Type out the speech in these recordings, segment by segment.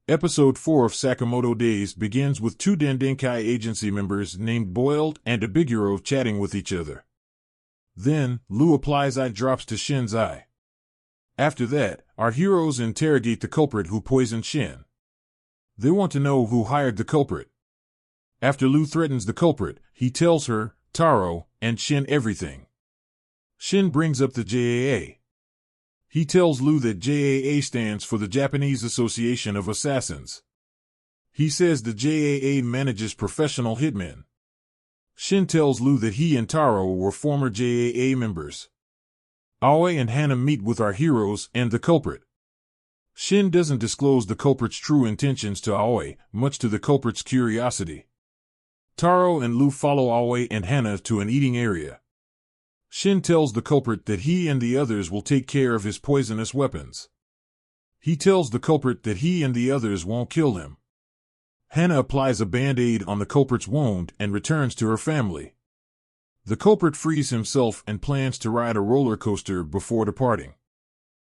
Episode 4 of Sakamoto Days begins with two Dendenkai agency members named Boiled and Abiguro chatting with each other. Then, Lu applies eye drops to Shin's eye. After that, our heroes interrogate the culprit who poisoned Shin. They want to know who hired the culprit. After Lu threatens the culprit, he tells her, Taro, and Shin everything. Shin brings up the JAA. He tells Lu that JAA stands for the Japanese Association of Assassins. He says the JAA manages professional hitmen. Shin tells Lu that he and Taro were former JAA members. Aoi and Hana meet with our heroes and the culprit. Shin doesn't disclose the culprit's true intentions to Aoi, much to the culprit's curiosity. Taro and Lu follow Aoi and Hana to an eating area. Shin tells the culprit that he and the others will take care of his poisonous weapons. He tells the culprit that he and the others won't kill him. Hana applies a band-aid on the culprit's wound and returns to her family. The culprit frees himself and plans to ride a roller coaster before departing.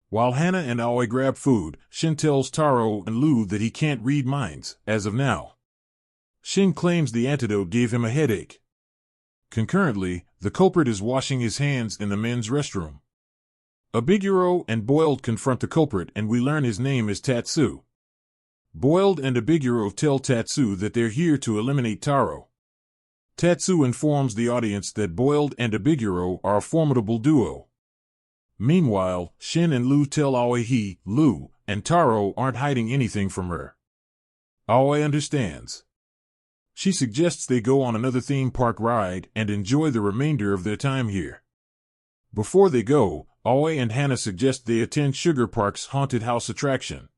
While Hana and Aoi grab food, Shin tells Taro and Lu that he can't read minds, as of now. Shin claims the antidote gave him a headache. Concurrently, the culprit is washing his hands in the men's restroom. Abiguro and Boiled confront the culprit and we learn his name is Tatsu. Boiled and Abiguro tell Tatsu that they're here to eliminate Taro. Tatsu informs the audience that Boiled and Abiguro are a formidable duo. Meanwhile, Shin and Lu tell Aoi he, Lu, and Taro aren't hiding anything from her. Aoi understands. She suggests they go on another theme park ride and enjoy the remainder of their time here. Before they go, Aoi and Hana suggest they attend Sugar Park's haunted house attraction.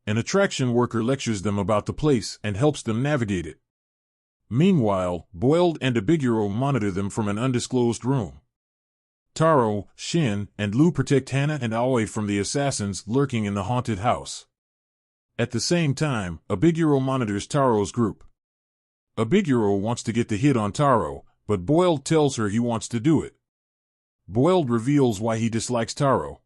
An attraction worker lectures them about the place and helps them navigate it. Meanwhile, Boiled and Abiguro monitor them from an undisclosed room. Taro, Shin, and Lu protect Hana and Aoi from the assassins lurking in the haunted house. At the same time, Abiguro monitors Taro's group. Abiguro wants to get the hit on Taro, but Boiled tells her he wants to do it. Boiled reveals why he dislikes Taro.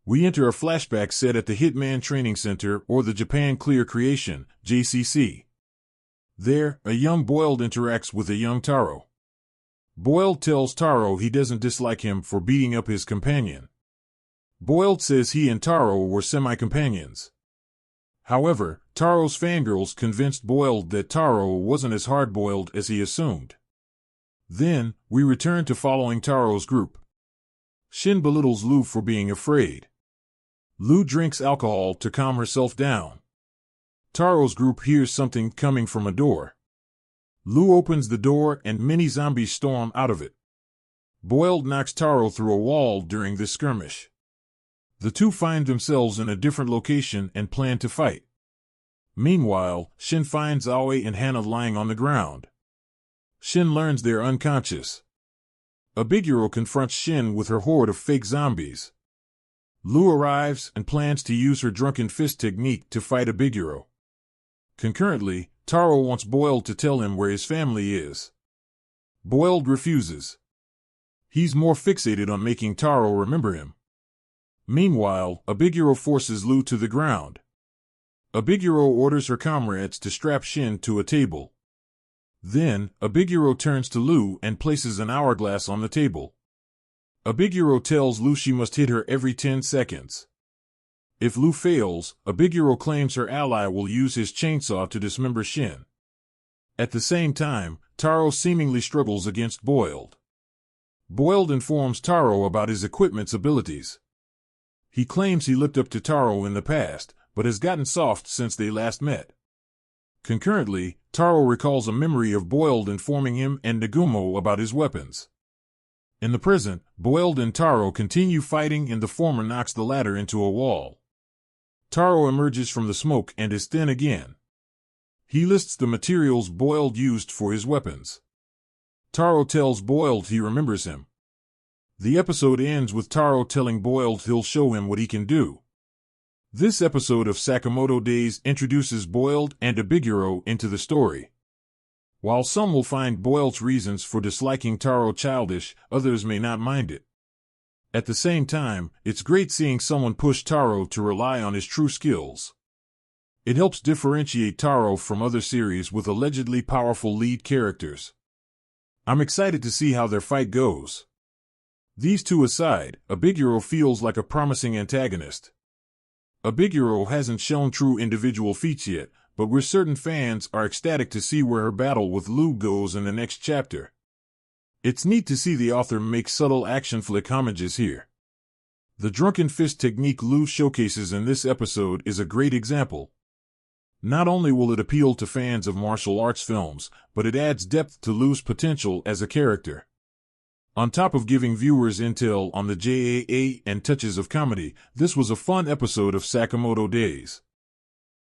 We enter a flashback set at the Hitman Training Center or the Japan Clear Creation, JCC. There, a young Boiled interacts with a young Taro. Boiled tells Taro he doesn't dislike him for beating up his companion. Boiled says he and Taro were semi-companions. However, Taro's fangirls convinced Boiled that Taro wasn't as hard-boiled as he assumed. Then, we return to following Taro's group. Shin belittles Lu for being afraid. Lu drinks alcohol to calm herself down. Taro's group hears something coming from a door. Lu opens the door and many zombies storm out of it. Boiled knocks Taro through a wall during this skirmish. The two find themselves in a different location and plan to fight. Meanwhile, Shin finds Aoi and Hana lying on the ground. Shin learns they're unconscious. Abiguro confronts Shin with her horde of fake zombies. Lu arrives and plans to use her drunken fist technique to fight Abiguro. Concurrently, Taro wants Boiled to tell him where his family is. Boiled refuses. He's more fixated on making Taro remember him. Meanwhile, Abiguro forces Lu to the ground. Abiguro orders her comrades to strap Shin to a table. Then, Abiguro turns to Lu and places an hourglass on the table. Abiguro tells Lu she must hit her every 10 seconds. If Lu fails, Abiguro claims her ally will use his chainsaw to dismember Shin. At the same time, Taro seemingly struggles against Boiled. Boiled informs Taro about his equipment's abilities. He claims he looked up to Taro in the past, but has gotten soft since they last met. Concurrently, Taro recalls a memory of Boiled informing him and Nagumo about his weapons. In the present, Boiled and Taro continue fighting and the former knocks the latter into a wall. Taro emerges from the smoke and is thin again. He lists the materials Boiled used for his weapons. Taro tells Boiled he remembers him. The episode ends with Taro telling Boiled he'll show him what he can do. This episode of Sakamoto Days introduces Boiled and Abiguro into the story. While some will find Boiled's reasons for disliking Taro childish, others may not mind it. At the same time, it's great seeing someone push Taro to rely on his true skills. It helps differentiate Taro from other series with allegedly powerful lead characters. I'm excited to see how their fight goes. These two aside, Abiguro feels like a promising antagonist. Abiguro hasn't shown true individual feats yet, but we're certain fans are ecstatic to see where her battle with Lou goes in the next chapter. It's neat to see the author make subtle action flick homages here. The drunken fist technique Lou showcases in this episode is a great example. Not only will it appeal to fans of martial arts films, but it adds depth to Lou's potential as a character. On top of giving viewers intel on the JAA and touches of comedy, this was a fun episode of Sakamoto Days.